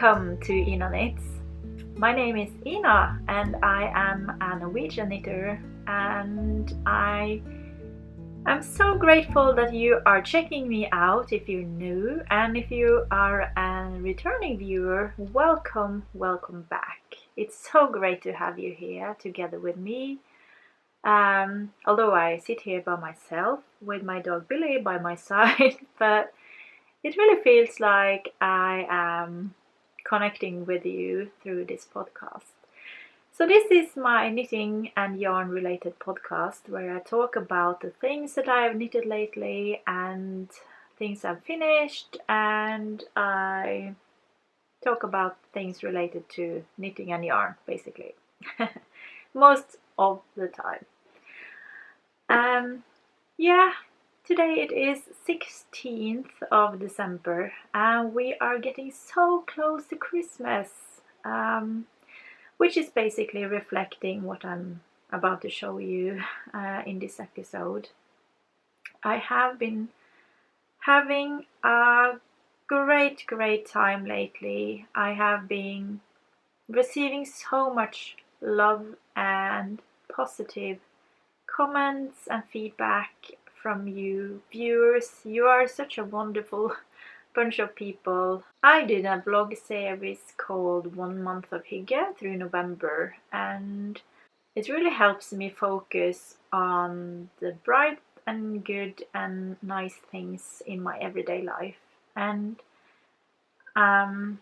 Welcome to Ina Knits. My name is Ina and I am a Norwegian knitter, and I am so grateful that you are checking me out if you're new, and if you are a returning viewer, welcome back. It's so great to have you here together with me. Although I sit here by myself with my dog Billy by my side, but it really feels like I am connecting with you through this podcast. So this is my knitting and yarn related podcast where I talk about the things that I have knitted lately and things I've finished, and I talk about things related to knitting and yarn basically. Most of the time. Today it is 16th of December and we are getting so close to Christmas, which is basically reflecting what I'm about to show you in this episode. I have been having a great time lately. I have been receiving so much love and positive comments and feedback from you viewers. You are such a wonderful bunch of people. I did a vlog series called 1 month of hygge through November, and it really helps me focus on the bright and good and nice things in my everyday life. And I'm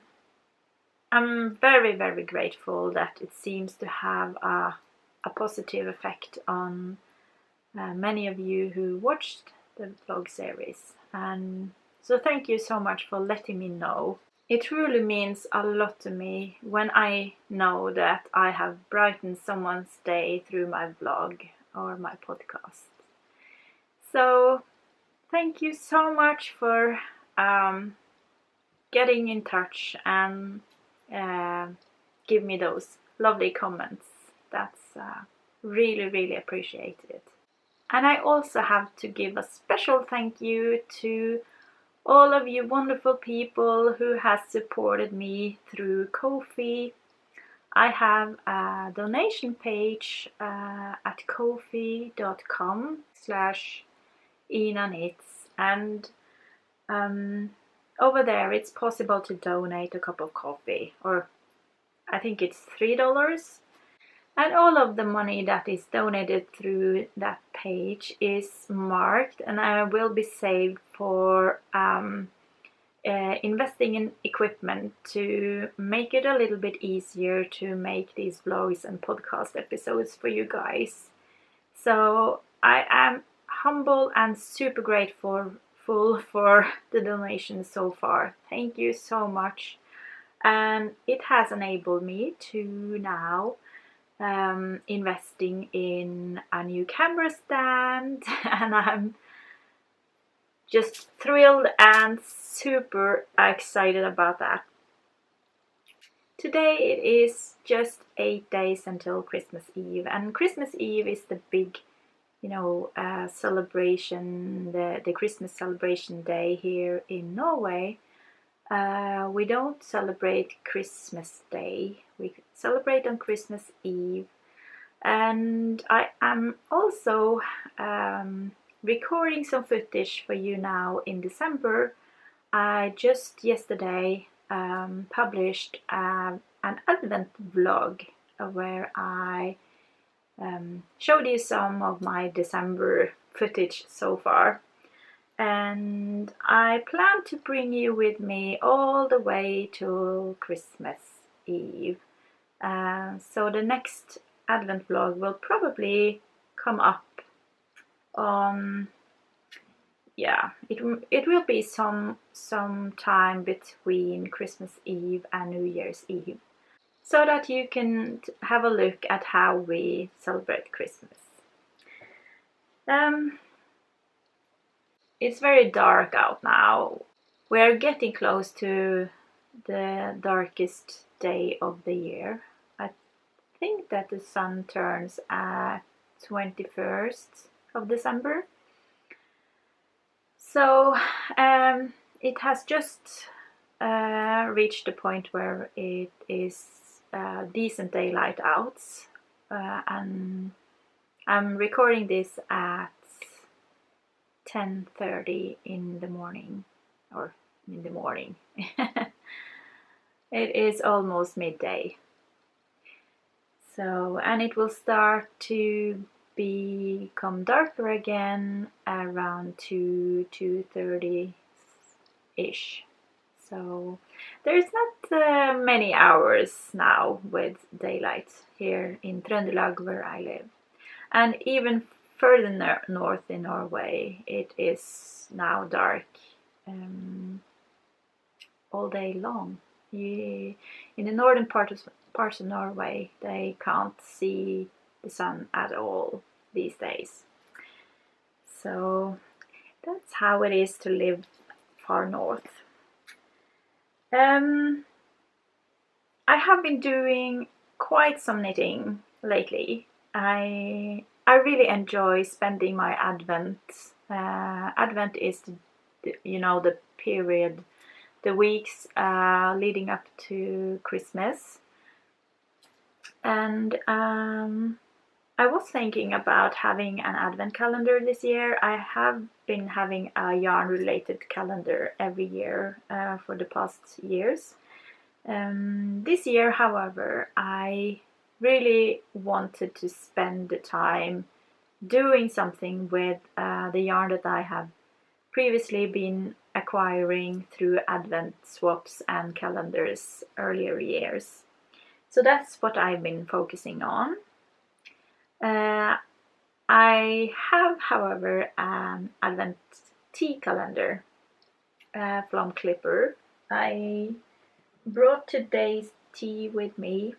very grateful that it seems to have a positive effect on many of you who watched the vlog series, and so thank you so much for letting me know. It truly means a lot to me when I know that I have brightened someone's day through my vlog or my podcast. So thank you so much for getting in touch and give me those lovely comments. That's really appreciated. And I also have to give a special thank you to all of you wonderful people who has supported me through Ko-fi. I have a donation page at kofi.com/inaknits, and over there it's possible to donate a cup of coffee, or I think it's $3. And all of the money that is donated through that page is marked and will be saved for investing in equipment to make it a little bit easier to make these vlogs and podcast episodes for you guys. So I am humble and super grateful for the donations so far. Thank you so much. And it has enabled me to now investing in a new camera stand, and I'm just thrilled and super excited about that. Today it is just 8 days until Christmas Eve, and Christmas Eve is the big, celebration, the Christmas celebration day here in Norway. We don't celebrate Christmas Day, we celebrate on Christmas Eve. And I am also recording some footage for you now in December. I just yesterday published an advent vlog where I showed you some of my December footage so far. And I plan to bring you with me all the way to Christmas Eve. So the next Advent vlog will probably come up on, it will be some time between Christmas Eve and New Year's Eve, so that you can have a look at how we celebrate Christmas. It's very dark out now. We're getting close to the darkest day of the year. I think that the sun turns at 21st of December. So it has just reached the point where it is decent daylight out, and I'm recording this at 10:30 in the morning, or in the morning. It is almost midday. So, and it will start to become darker again around 2:30 ish. So there's not many hours now with daylight here in Trøndelag where I live. And even further north in Norway, it is now dark all day long. In the northern parts of Norway, they can't see the sun at all these days. So that's how it is to live far north. I have been doing quite some knitting lately. I really enjoy spending my Advent. Advent is the period, the weeks leading up to Christmas. And I was thinking about having an Advent calendar this year. I have been having a yarn related calendar every year for the past years. This year, however, I really wanted to spend the time doing something with the yarn that I have previously been acquiring through Advent swaps and calendars earlier years. So that's what I've been focusing on. I have, however, an Advent tea calendar from Clipper. I brought today's tea with me.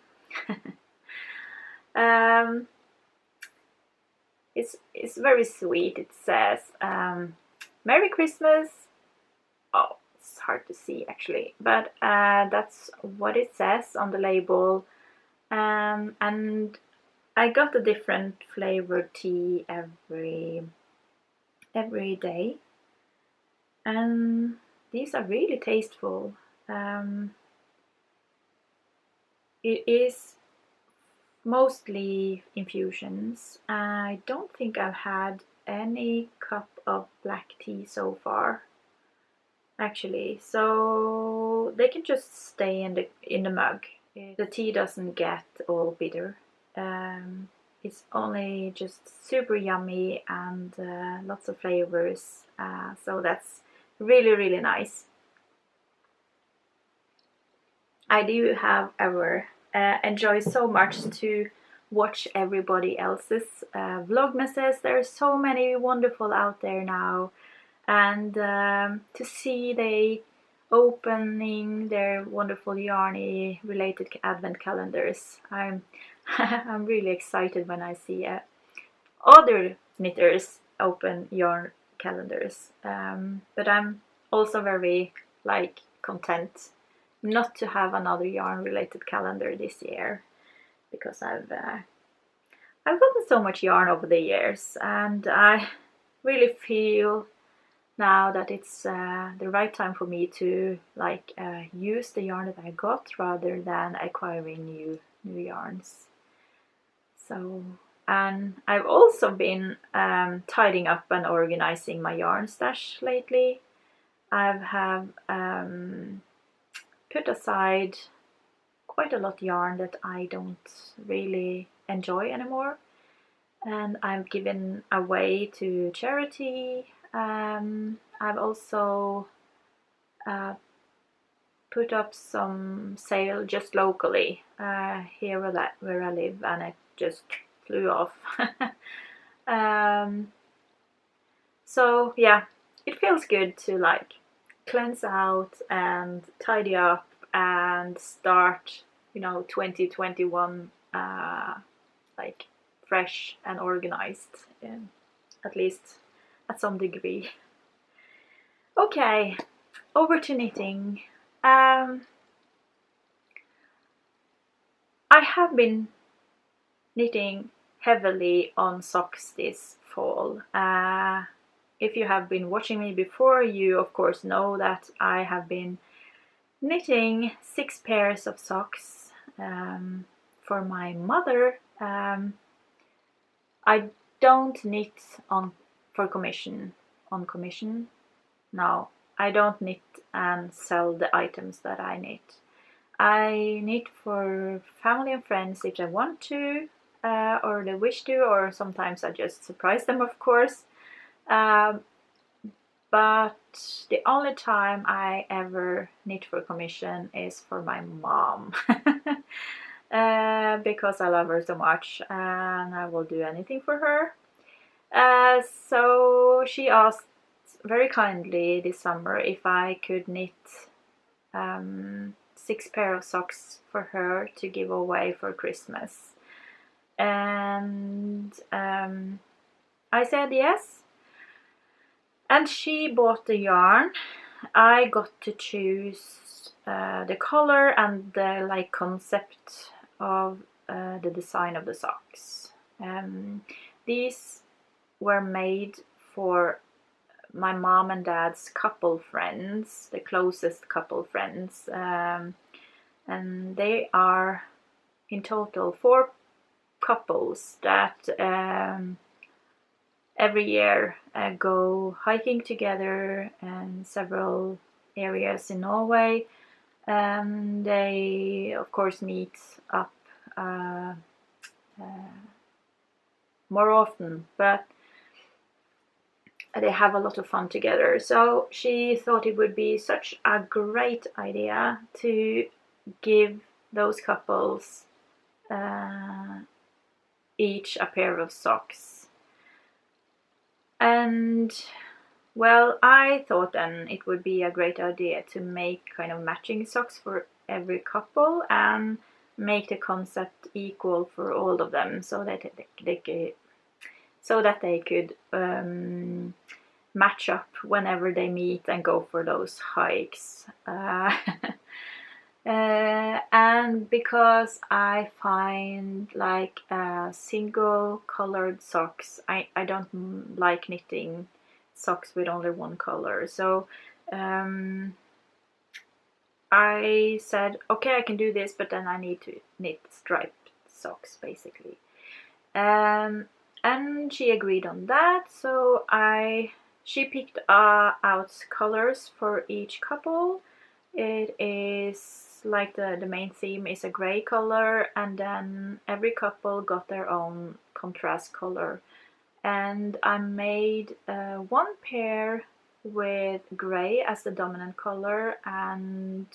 It's very sweet. It says Merry Christmas. Oh, it's hard to see actually, but that's what it says on the label. And I got a different flavored tea every day, and these are really tasteful. It is mostly infusions. I don't think I've had any cup of black tea so far, actually. So they can just stay in the mug. The tea doesn't get all bitter. It's only just super yummy and lots of flavors. So that's really, really nice. I do, however, enjoy so much to watch everybody else's vlogmases. There are so many wonderful out there now, and to see they opening their wonderful yarny related Advent calendars. I'm really excited when I see other knitters open yarn calendars, but I'm also very content not to have another yarn related calendar this year, because I've gotten so much yarn over the years, and I really feel now that it's the right time for me to use the yarn that I got rather than acquiring new yarns. So, and I've also been tidying up and organizing my yarn stash lately. I have put aside quite a lot of yarn that I don't really enjoy anymore, and I've given away to charity. I've also put up some sale just locally here where I live, and it just flew off. So yeah, it feels good to cleanse out and tidy up and start 2021 fresh and organized, at least at some degree. Okay, over to knitting. I have been knitting heavily on socks this fall. If you have been watching me before, you of course know that I have been knitting 6 pairs of socks for my mother. I don't knit for commission. On commission? No, I don't knit and sell the items that I knit. I knit for family and friends if they want to, or they wish to, or sometimes I just surprise them, of course. But the only time I ever knit for commission is for my mom. Because I love her so much and I will do anything for her. So she asked very kindly this summer if I could knit 6 pair of socks for her to give away for Christmas. And I said yes. And she bought the yarn. I got to choose the color and the concept of the design of the socks. These were made for my mom and dad's couple friends, the closest couple friends, and they are in total 4 couples that every year go hiking together in several areas in Norway. They of course meet up more often, but they have a lot of fun together. So she thought it would be such a great idea to give those couples each a pair of socks. And well, I thought then it would be a great idea to make kind of matching socks for every couple and make the concept equal for all of them, so that they could match up whenever they meet and go for those hikes. And because I find single colored socks, I don't like knitting socks with only one color. So I said, okay, I can do this, but then I need to knit striped socks basically. And she agreed on that. So she picked out colors for each couple. It is like the main theme is a gray color, and then every couple got their own contrast color. And I made 1 pair with gray as the dominant color, and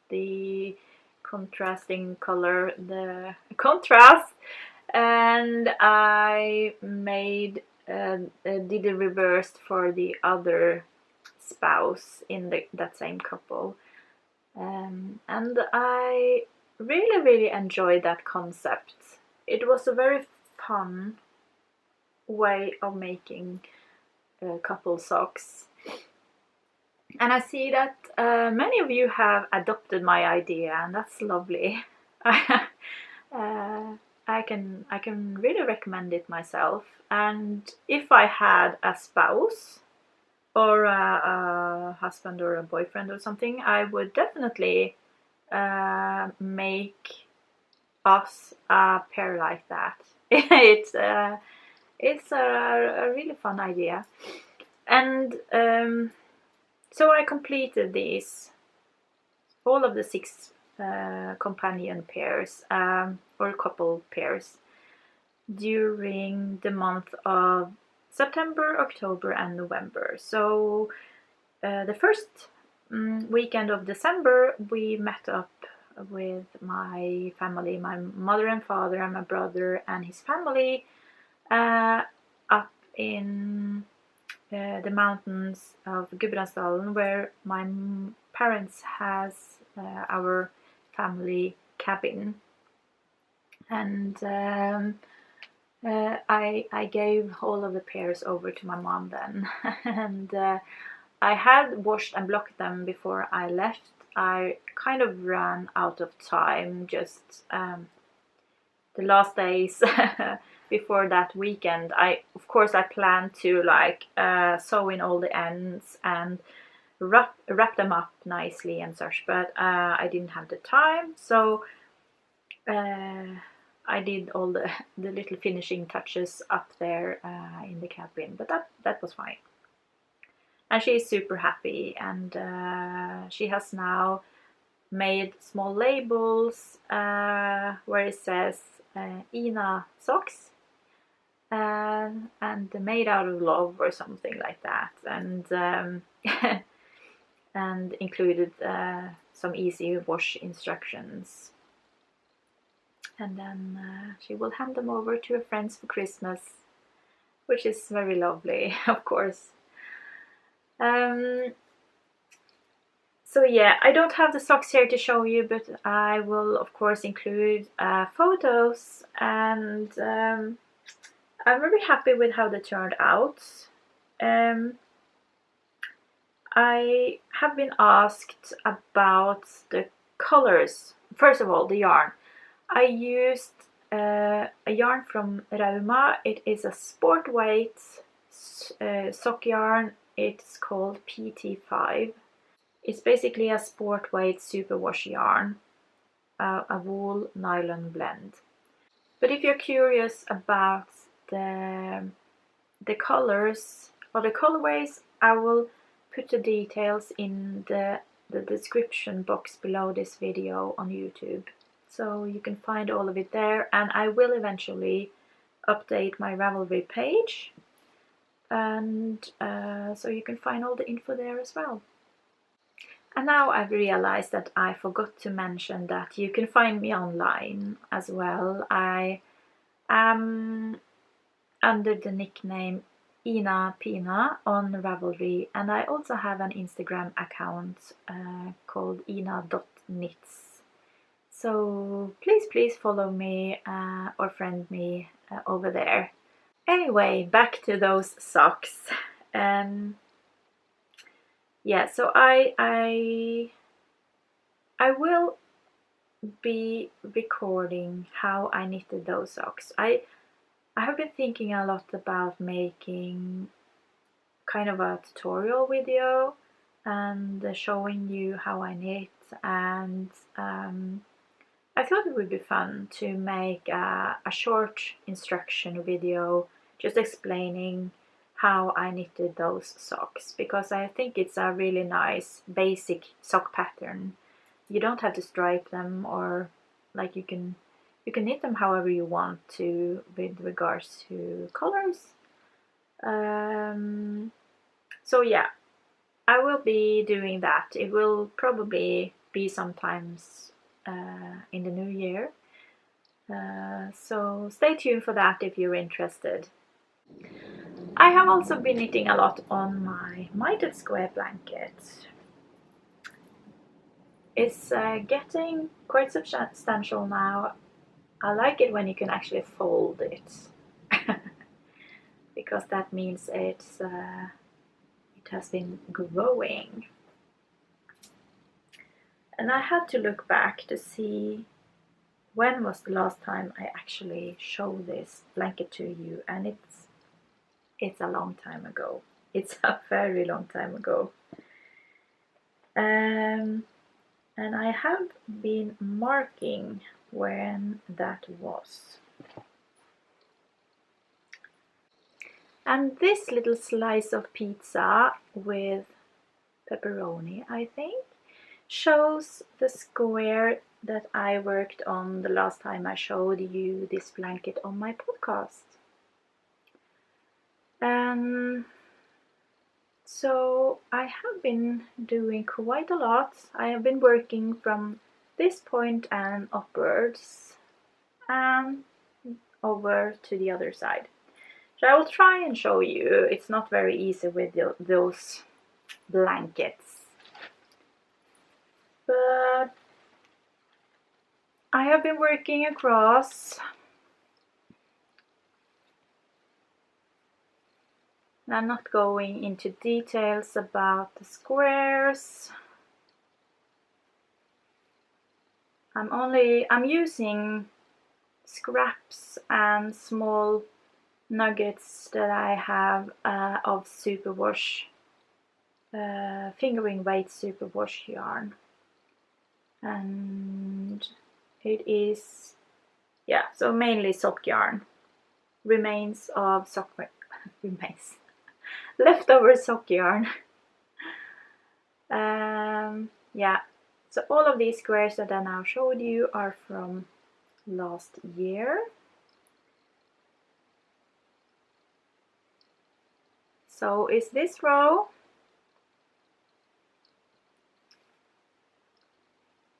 the contrasting color, the contrast. And I did the reverse for the other spouse in that same couple. And I really enjoyed that concept. It was a very fun way of making couple socks. And I see that many of you have adopted my idea, and that's lovely. I can really recommend it myself. And if I had a spouse or a husband or a boyfriend or something, I would definitely make us a pair like that. It's a really fun idea. And so I completed all of the 6 companion pairs or couple pairs during the month of September, October and November. So the first weekend of December we met up with my family, my mother and father and my brother and his family, up in the mountains of Gudbrandsdalen, where my parents has our family cabin. And I gave all of the pairs over to my mom then. And I had washed and blocked them before I left. I kind of ran out of time, just the last days before that weekend. Of course I planned to sew in all the ends and wrap them up nicely and such, but I didn't have the time, so I did all the little finishing touches up there in the cabin, but that was fine. And she is super happy, and she has now made small labels where it says Ina socks, and made out of love or something like that, and and included some easy wash instructions. And then she will hand them over to her friends for Christmas, which is very lovely, of course. So yeah, I don't have the socks here to show you, but I will of course include photos, and I'm very happy with how they turned out. I have been asked about the colors. First of all, the yarn. I used a yarn from Rauma. It is a sport weight sock yarn. It's called PT5. It's basically a sport weight superwash yarn, a wool nylon blend. But if you're curious about the colors or the colorways, I will put the details in the description box below this video on YouTube. So you can find all of it there, and I will eventually update my Ravelry page, and so you can find all the info there as well. And now I've realized that I forgot to mention that you can find me online as well. I am under the nickname inapina on Ravelry, and I also have an Instagram account called ina.knits. So please follow me or friend me over there. Anyway, back to those socks. Yeah, so I will be recording how I knitted those socks. I have been thinking a lot about making kind of a tutorial video and showing you how I knit, and I thought it would be fun to make a short instruction video just explaining how I knitted those socks, because I think it's a really nice basic sock pattern. You don't have to stripe them, or like you can knit them however you want to with regards to colors. So yeah, I will be doing that. It will probably be sometimes in the new year. So stay tuned for that if you're interested. I have also been knitting a lot on my mitered square blanket. It's getting quite substantial now. I like it when you can actually fold it, because that means it has been growing. And I had to look back to see when was the last time I actually showed this blanket to you, and it's a long time ago. It's a very long time ago. And I have been marking when that was. And this little slice of pizza with pepperoni, I think, shows the square that I worked on the last time I showed you this blanket on my podcast. So I have been doing quite a lot. I have been working from this point and upwards and over to the other side. So I will try and show you. It's not very easy with those blankets, but I have been working across. I'm not going into details about the squares. I'm using scraps and small nuggets that I have of superwash fingering weight superwash yarn, and it is, yeah, so mainly sock yarn, remains of sock remains leftover sock yarn. Yeah, so all of these squares that I now showed you are from last year. So is this row.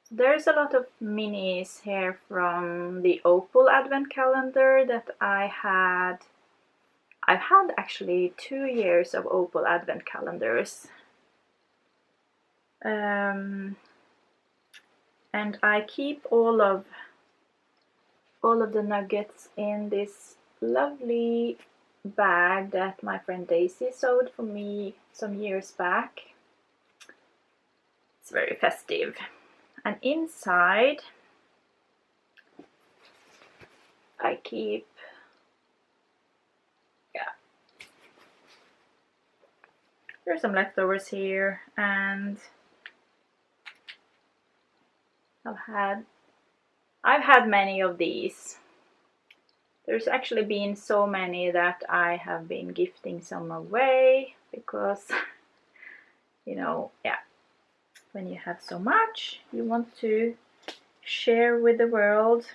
There's a lot of minis here from the Opal advent calendar that I've had actually 2 years of Opal advent calendars. And I keep all of the nuggets in this lovely bag that my friend Daisy sewed for me some years back. It's very festive. And inside I keep, yeah, there's some leftovers here, and I've had many of these. There's actually been so many that I have been gifting some away because, you know, yeah, when you have so much, you want to share with the world.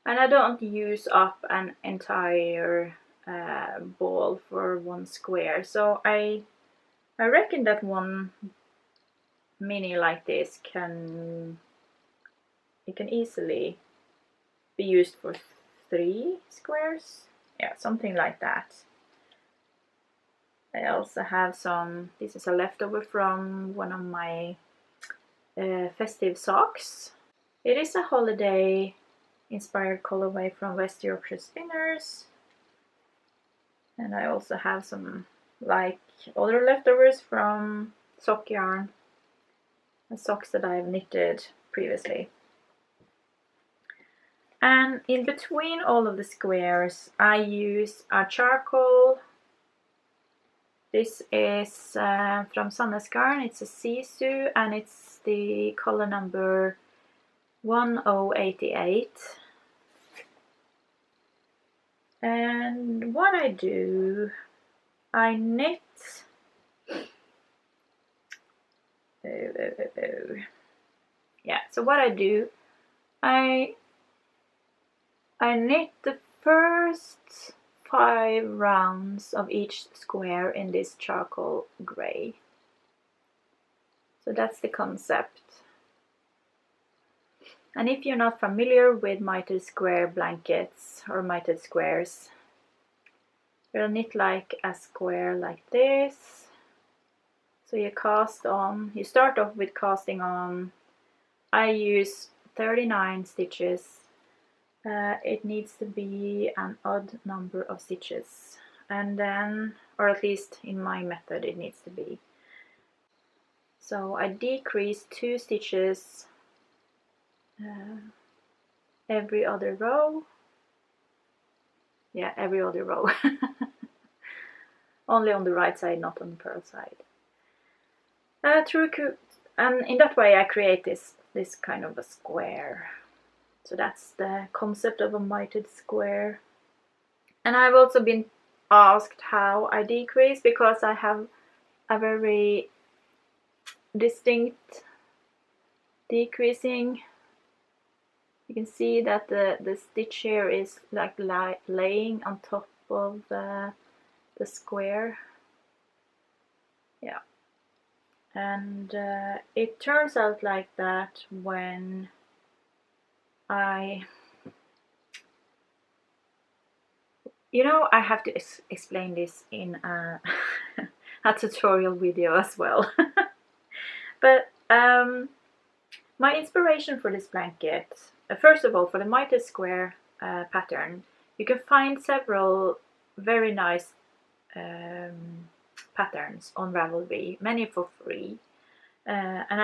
And I don't use up an entire ball for one square, so I reckon that one mini like this can easily be used for 3 squares. Yeah, something like that. I also have some, this is a leftover from one of my festive socks. It is a holiday inspired colorway from West Yorkshire Spinners. And I also have some like other leftovers from sock yarn and socks that I've knitted previously. And in between all of the squares I use a charcoal. This is from Sandnes Garn. It's a Sisu and it's the color number 1088. And what I do, I knit. Yeah, so what I do, I knit the first 5 rounds of each square in this charcoal gray. So that's the concept. And if you're not familiar with mitered square blankets or mitered squares, you'll knit like a square like this. So you cast on, you start off with casting on, I use 39 stitches. It needs to be an odd number of stitches, and then, or at least in my method it needs to be. So I decrease 2 stitches every other row. Yeah, every other row. Only on the right side, not on the purl side. And in that way I create this kind of a square. So that's the concept of a mitered square. And I've also been asked how I decrease, because I have a very distinct decreasing. You can see that the stitch here is like laying on top of the square. Yeah. And it turns out like that when I have to explain this in a, a tutorial video as well. But my inspiration for this blanket, first of all, for the mitered square pattern, you can find several very nice patterns on Ravelry, many for free. And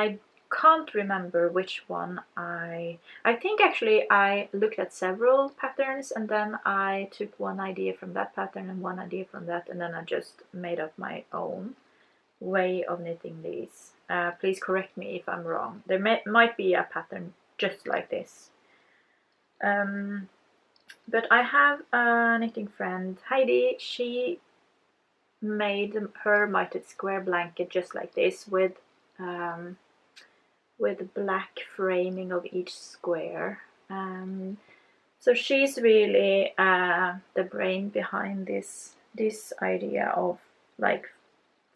can't remember which one I think actually I looked at several patterns, and then I took one idea from that pattern and one idea from that, and then I just made up my own way of knitting these. Please correct me if I'm wrong. There might be a pattern just like this. But I have a knitting friend, Heidi. She made her mitered square blanket just like this with black framing of each square. So she's really the brain behind this idea of like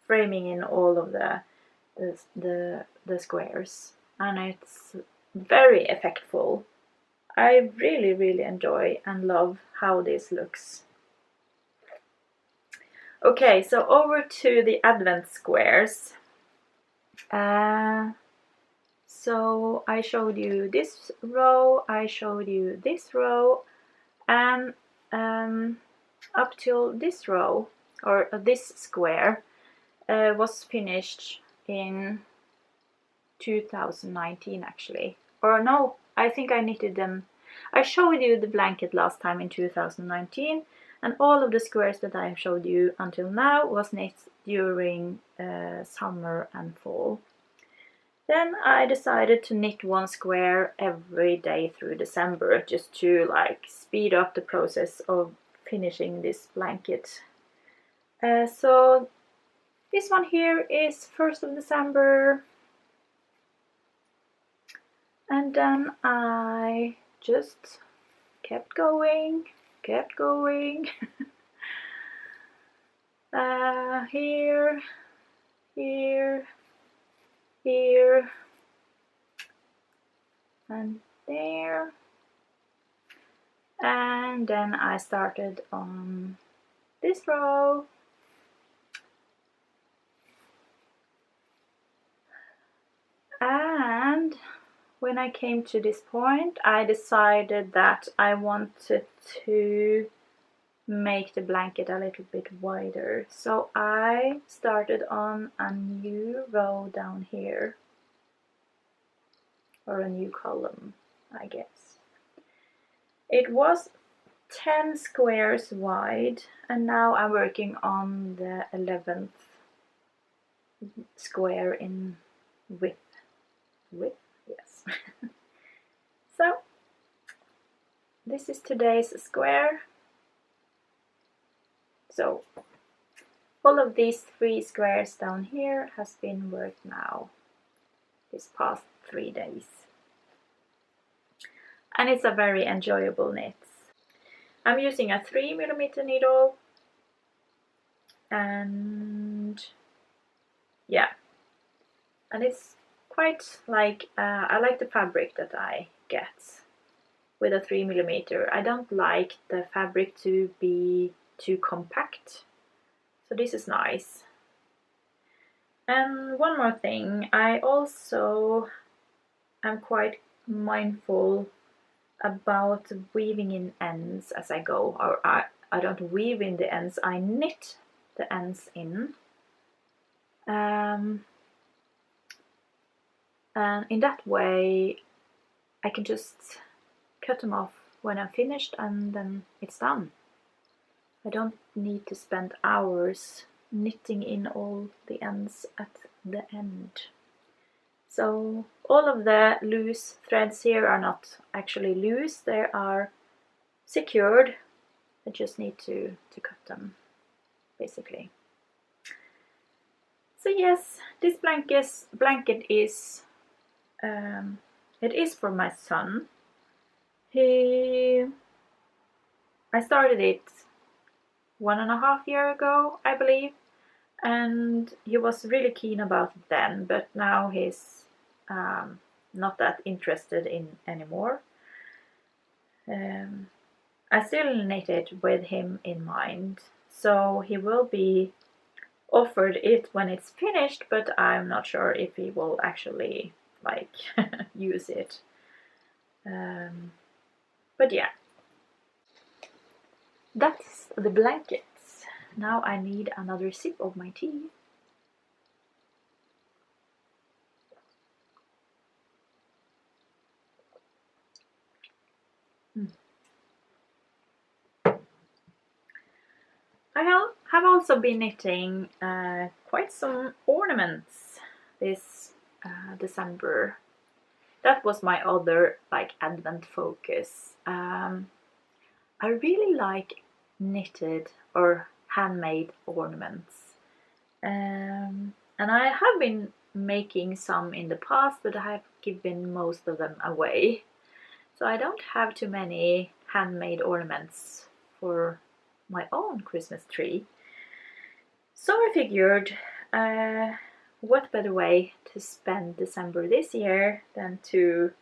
framing in all of the squares, and it's very effectful. I really enjoy and love how this looks. Okay, so over to the advent squares. So I showed you this row, I showed you this row, and up till this row, or this square, was finished in 2019 actually. Or no, I think I knitted them. I showed you the blanket last time in 2019, and all of the squares that I have showed you until now was knit during summer and fall. Then I decided to knit one square every day through December, just to like speed up the process of finishing this blanket. So this one here is 1st of December, and then I just kept going. Here, and there, and then I started on this row, and when I came to this point, I decided that I wanted to make the blanket a little bit wider. So I started on a new row down here, or a new column, I guess. It was 10 squares wide, and now I'm working on the 11th square in width. Yes. So this is today's square. So all of these 3 squares down here has been worked now this past 3 days, and it's a very enjoyable knit. I'm using a 3mm needle, and yeah, and it's quite like I like the fabric that I get with a 3mm. I don't like the fabric to be too compact, so this is nice. And one more thing, I also am quite mindful about weaving in ends as I go, or I don't weave in the ends, I knit the ends in. And in that way I can just cut them off when I'm finished, and then it's done. I don't need to spend hours knitting in all the ends at the end. So all of the loose threads here are not actually loose, they are secured. I just need to cut them, basically. So yes, this blanket is it is for my son. I started it 1.5 years ago, I believe, and he was really keen about it then, but now he's not that interested in anymore. I still knit it with him in mind, so he will be offered it when it's finished, but I'm not sure if he will actually like use it. But yeah, that's the blankets. Now I need another sip of my tea. I have also been knitting quite some ornaments this December. That was my other like Advent focus. I really like knitted or handmade ornaments. And I have been making some in the past, but I have given most of them away. So I don't have too many handmade ornaments for my own Christmas tree. So I figured, what better way to spend December this year than to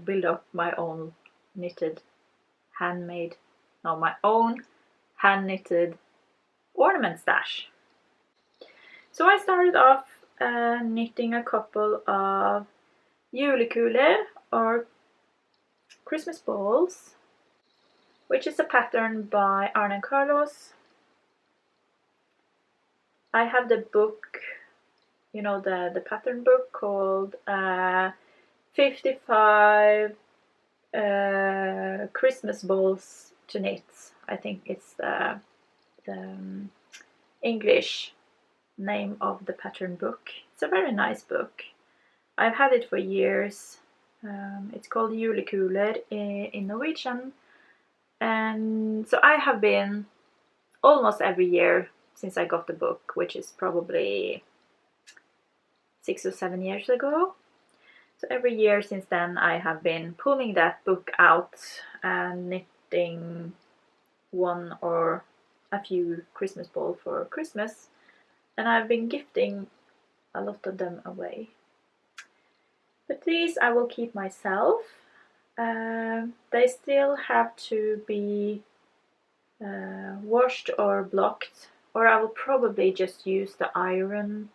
build up my own knitted handmade, no, my own hand knitted ornament stash. So I started off knitting a couple of julekuler or Christmas balls, which is a pattern by Arne and Carlos. I have the book, you know, the pattern book called 55 Christmas balls to knit. I think it's the English name of the pattern book. It's a very nice book. I've had it for years. It's called julekuler in Norwegian, and so I have been almost every year since I got the book, which is probably 6 or 7 years ago. So every year since then I have been pulling that book out and knitting one or a few Christmas balls for Christmas, and I've been gifting a lot of them away. But these I will keep myself. They still have to be washed or blocked, or I will probably just use the iron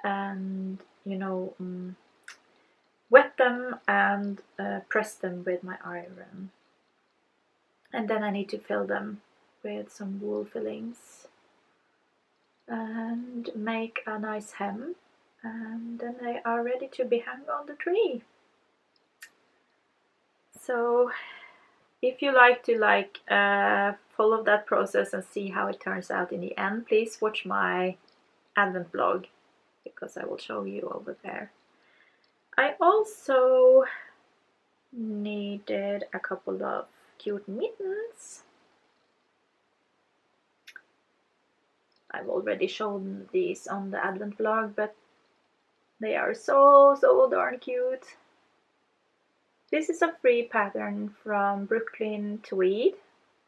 and, you know, wet them and press them with my iron. And then I need to fill them with some wool fillings and make a nice hem, and then they are ready to be hung on the tree. So if you like to follow that process and see how it turns out in the end, please watch my Advent vlog, because I will show you over there. I also needed a couple of cute mittens. I've already shown these on the Advent vlog, but they are so darn cute. This is a free pattern from Brooklyn Tweed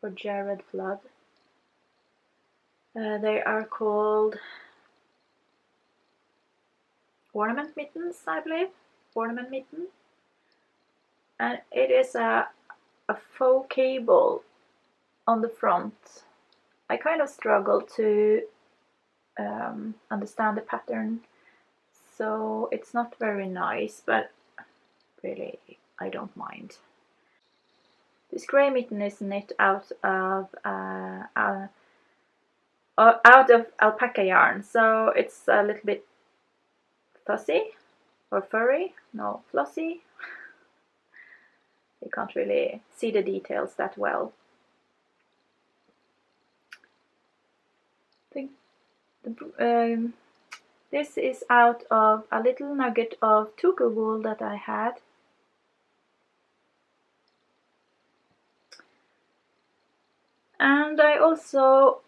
for Jared Flood. They are called ornament mittens, I believe. Ornament mitten. And it is a faux cable on the front. I kind of struggle to understand the pattern, so it's not very nice, but really I don't mind. This grey mitten is knit out of alpaca yarn, so it's a little bit fussy or furry, no, flossy. You can't really see the details that well. This is out of a little nugget of tuku wool that I had. And I also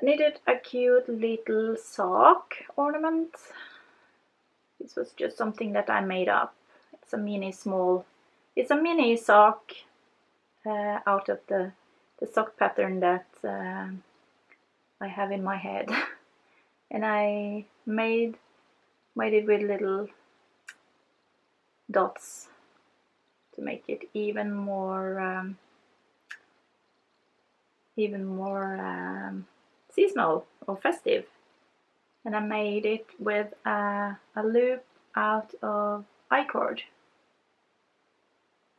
knitted a cute little sock ornament. This was just something that I made up. It's a mini sock out of the sock pattern that I have in my head. And I made it with little dots to make it even more seasonal or festive. And I made it with a loop out of I-cord.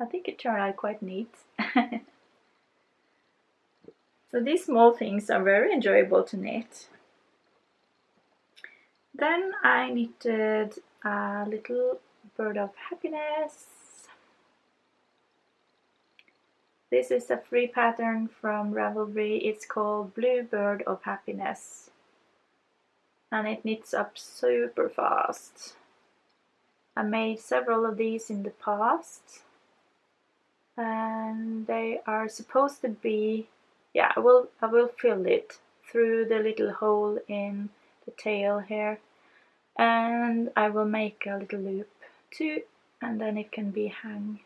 I think it turned out quite neat. So these small things are very enjoyable to knit. Then I knitted a little bird of happiness. This is a free pattern from Ravelry. It's called Bluebird of Happiness. And it knits up super fast. I made several of these in the past. And they are supposed to be, yeah, I will fill it through the little hole in the tail here. And I will make a little loop too, and then it can be hung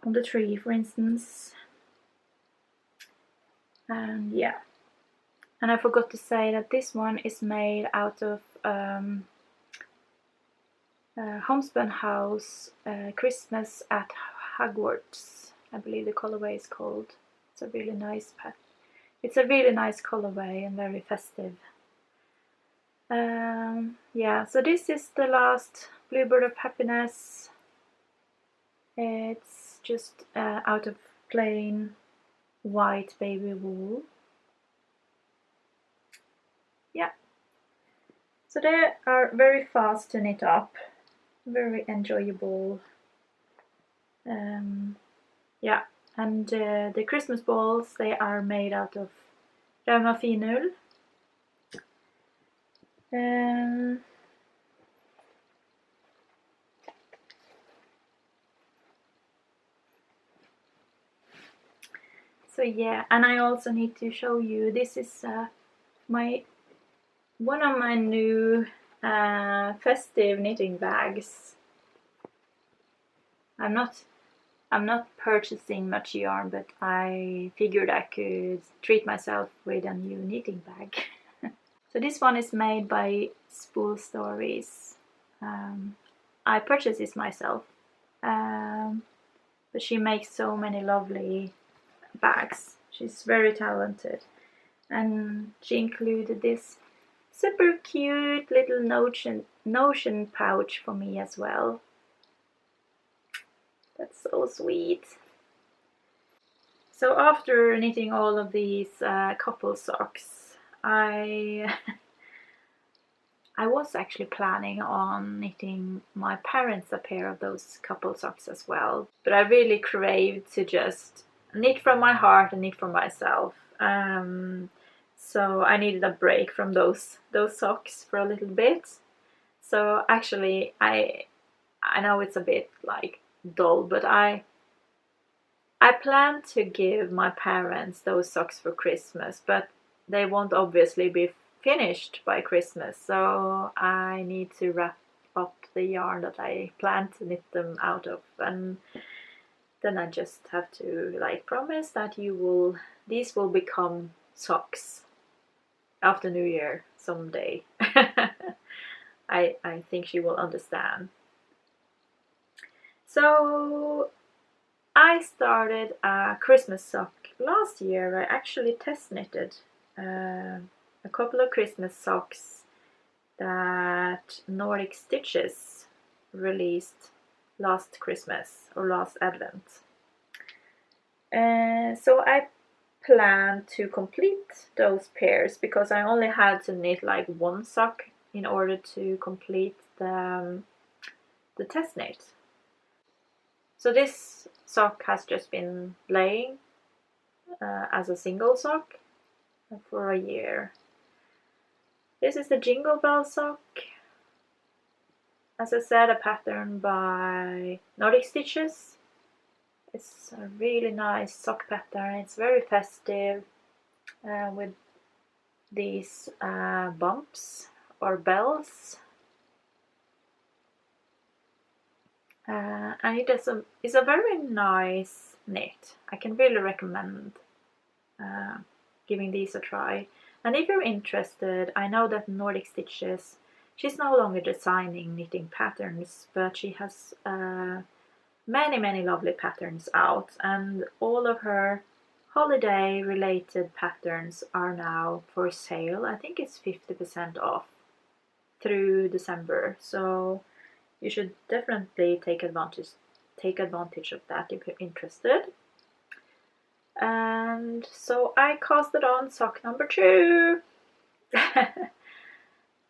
on the tree, for instance. And yeah, and I forgot to say that this one is made out of Homespun House Christmas at Hogwarts, I believe the colorway is called. It's a really nice pattern. It's a really nice colorway and very festive. Yeah, so this is the last Bluebird of Happiness. It's just out of plain white baby wool. Yeah, so they are very fast to knit up, very enjoyable. Yeah, and the Christmas balls, they are made out of Ravelry. So yeah, and I also need to show you, this is one of my new festive knitting bags. I'm not purchasing much yarn, but I figured I could treat myself with a new knitting bag. So this one is made by Spool Stories. I purchased this myself, but she makes so many lovely bags. She's very talented, and she included this super cute little notion pouch for me as well. That's so sweet. So after knitting all of these couple socks, I was actually planning on knitting my parents a pair of those couple socks as well, but I really craved to just knit from my heart and knit for myself. So I needed a break from those socks for a little bit. So actually, I know it's a bit like dull, but I plan to give my parents those socks for Christmas, but they won't obviously be finished by Christmas, so I need to wrap up the yarn that I plan to knit them out of, and then I just have to like promise that these will become socks after New Year someday. I think she will understand. So I started a Christmas sock last year. I actually test knitted a couple of Christmas socks that Nordic Stitches released last Christmas or last Advent. So I plan to complete those pairs because I only had to knit like one sock in order to complete the test knit. So this sock has just been laying as a single sock for a year. This is the Jingle Bell sock. As I said, a pattern by Nordic Stitches. It's a really nice sock pattern. It's very festive with these bumps or bells. And it's a very nice knit. I can really recommend giving these a try. And if you're interested, I know that Nordic Stitches, she's no longer designing knitting patterns, but she has many lovely patterns out, and all of her holiday related patterns are now for sale. I think it's 50% off through December, so you should definitely take advantage of that if you're interested. And so I casted on sock number 2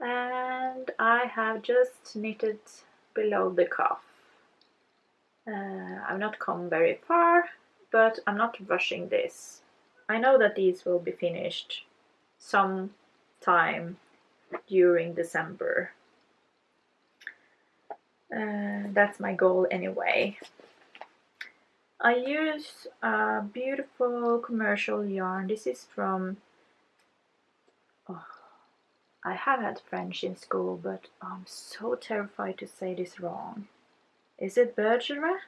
and I have just knitted below the cuff. I've not come very far, but I'm not rushing this. I know that these will be finished sometime during December. That's my goal anyway. I use a beautiful commercial yarn. This is from, I have had French in school, but I'm so terrified to say this wrong. Is it Bergeret?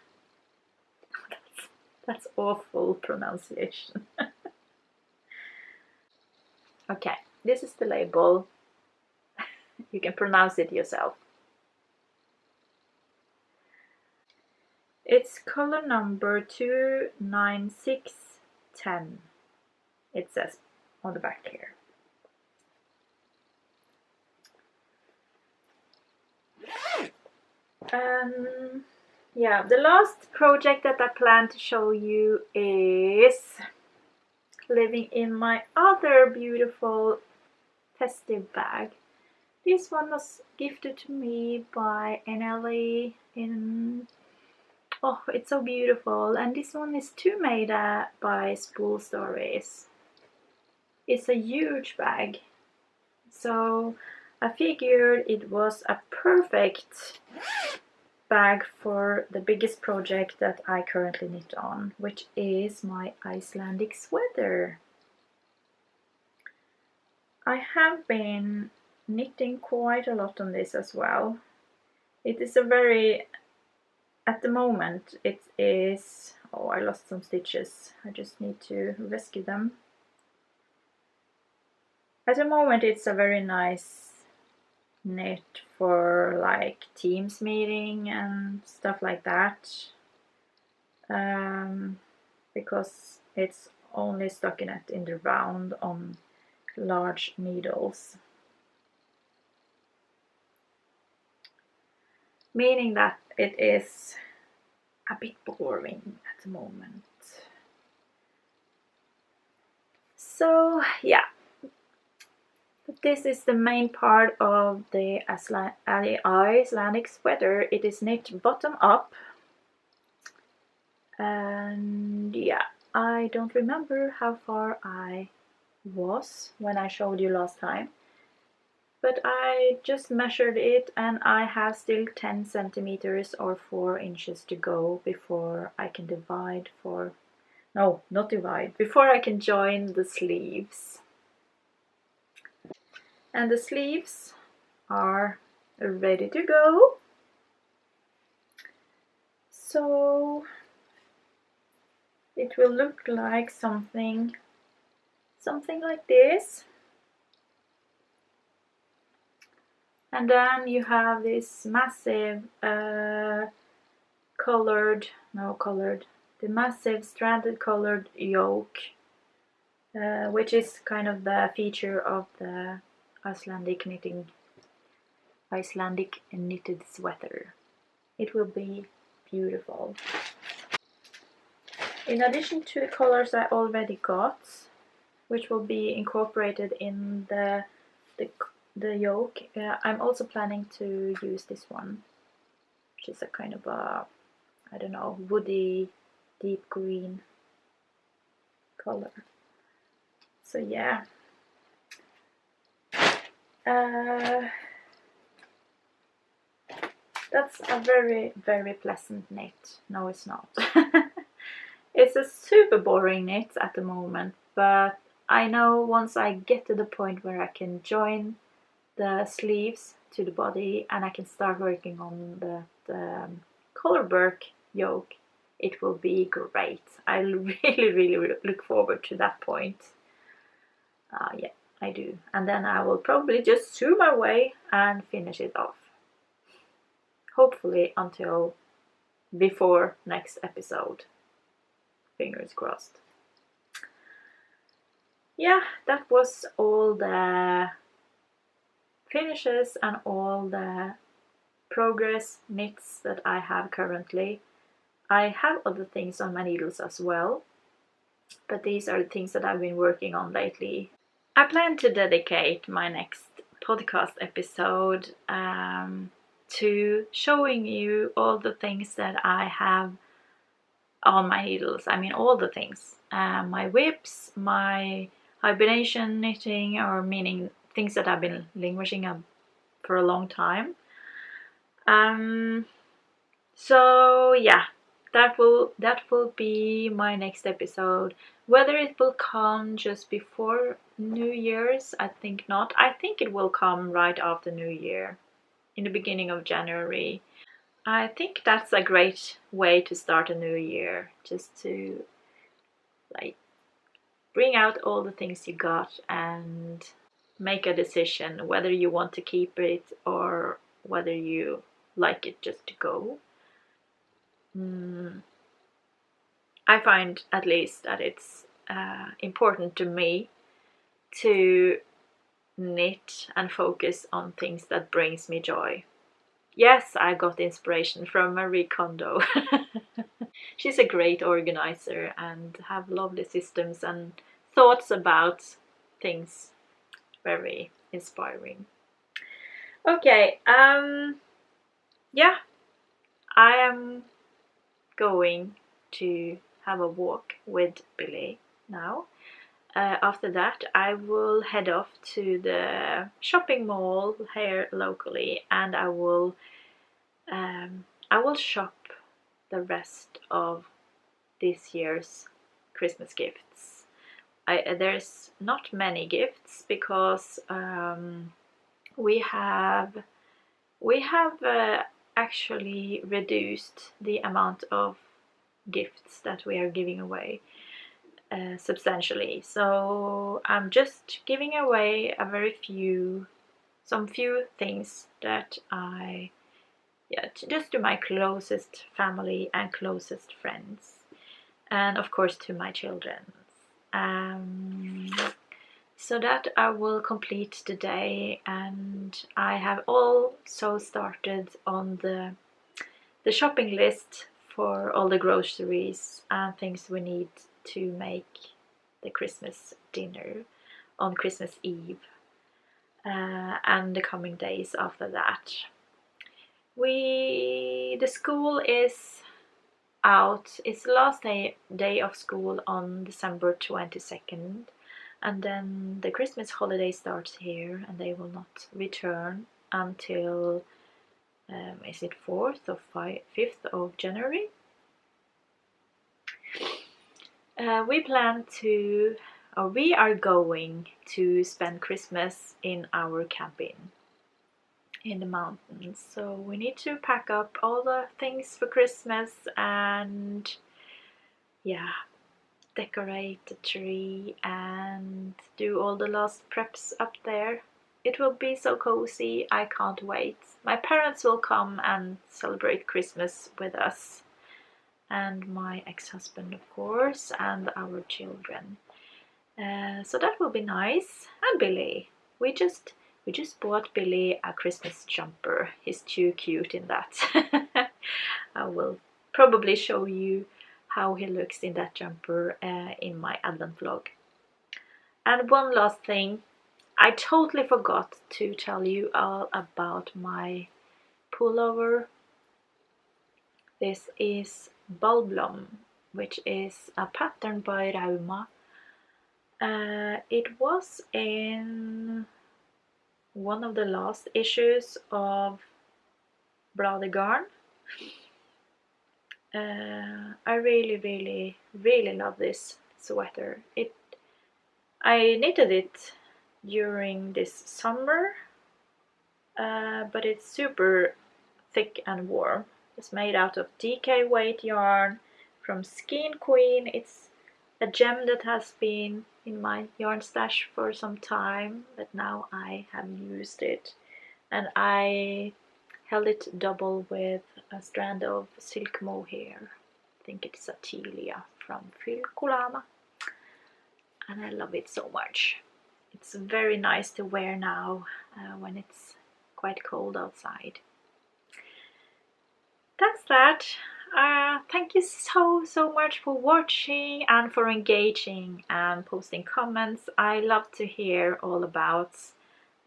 That's awful pronunciation. Okay, this is the label. You can pronounce it yourself. It's color number 29610. It says on the back here. Yeah, the last project that I plan to show you is living in my other beautiful festive bag. This one was gifted to me by NLE in, oh, it's so beautiful, and this one is too made by Spool Stories. It's a huge bag, so I figured it was a perfect bag for the biggest project that I currently knit on, which is my Icelandic sweater. I have been knitting quite a lot on this as well. It is a very, at the moment it is, oh, I lost some stitches, I just need to rescue them. At the moment it's a very nice knit for like Teams meeting and stuff like that, because it's only stockinette in the round on large needles, meaning that it is a bit boring at the moment. So yeah, this is the main part of the Icelandic sweater. It is knit bottom up, and yeah, I don't remember how far I was when I showed you last time, but I just measured it and I have still 10 centimeters or 4 inches to go before I can divide for, no, not divide, before I can join the sleeves. And the sleeves are ready to go. So it will look like something like this. And then you have this massive the massive stranded colored yoke, which is kind of the feature of the Icelandic knitted sweater. It will be beautiful. In addition to the colors I already got, which will be incorporated in the yoke, I'm also planning to use this one, which is a kind of a, I don't know, woody, deep green color. So yeah. That's a very, very pleasant knit. No, it's not. It's a super boring knit at the moment, but I know once I get to the point where I can join the sleeves to the body and I can start working on the collarwork yoke, it will be great. I really, really look forward to that point. Yeah, I do. And then I will probably just sew my way and finish it off. Hopefully until before next episode. Fingers crossed. Yeah, that was all the finishes and all the progress knits that I have currently. I have other things on my needles as well, but these are the things that I've been working on lately. I plan to dedicate my next podcast episode to showing you all the things that I have on my needles. I mean all the things. My whips, my hibernation knitting, or meaning things that I've been languishing up for a long time. So yeah, that will be my next episode. Whether it will come just before New Year's, I think not. I think it will come right after New Year, in the beginning of January. I think that's a great way to start a new year, just to like bring out all the things you got and make a decision whether you want to keep it or whether you like it just to go. I find at least that it's important to me to knit and focus on things that brings me joy. Yes, I got inspiration from Marie Kondo. She's a great organizer and have lovely systems and thoughts about things. Very inspiring. Okay, yeah, I am going to have a walk with Billy now. After that, I will head off to the shopping mall here locally, and I will shop the rest of this year's Christmas gifts. There's not many gifts because we have actually reduced the amount of gifts that we are giving away substantially. So I'm just giving away some few things that just to my closest family and closest friends, and of course to my children. So that I will complete today, and I have also started on the shopping list for all the groceries and things we need to make the Christmas dinner on Christmas Eve and the coming days after that. The school is out. It's the last day of school on December 22nd, and then the Christmas holiday starts here, and they will not return until is it 4th or 5th of January? We are going to spend Christmas in our cabin in the mountains. So we need to pack up all the things for Christmas and decorate the tree and do all the last preps up there. It will be so cozy, I can't wait. My parents will come and celebrate Christmas with us, and my ex-husband of course, and our children. So that will be nice. And Billy, we just bought Billy a Christmas jumper. He's too cute in that. I will probably show you how he looks in that jumper in my Advent vlog. And one last thing, I totally forgot to tell you all about my pullover. This is Bulblom, which is a pattern by Rauma. It was in one of the last issues of Bladet Garn. I really love this sweater. I knitted it during this summer, but it's super thick and warm. It's made out of DK weight yarn from Skein Queen. It's a gem that has been in my yarn stash for some time, but now I have used it, and I held it double with a strand of silk mohair. I think it's a Telia from Filkulama, and I love it so much. It's very nice to wear now when it's quite cold outside. That's that. Thank you so much for watching and for engaging and posting comments. I love to hear all about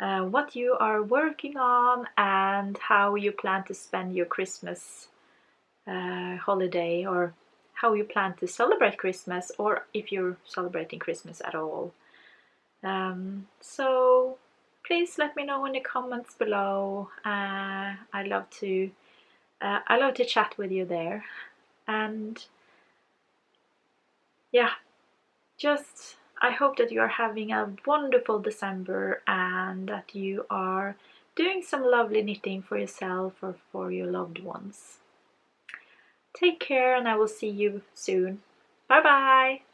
what you are working on and how you plan to spend your Christmas holiday, or how you plan to celebrate Christmas, or if you're celebrating Christmas at all. So please let me know in the comments below. I love to chat with you there. And yeah, just I hope that you are having a wonderful December and that you are doing some lovely knitting for yourself or for your loved ones. Take care, and I will see you soon. Bye bye!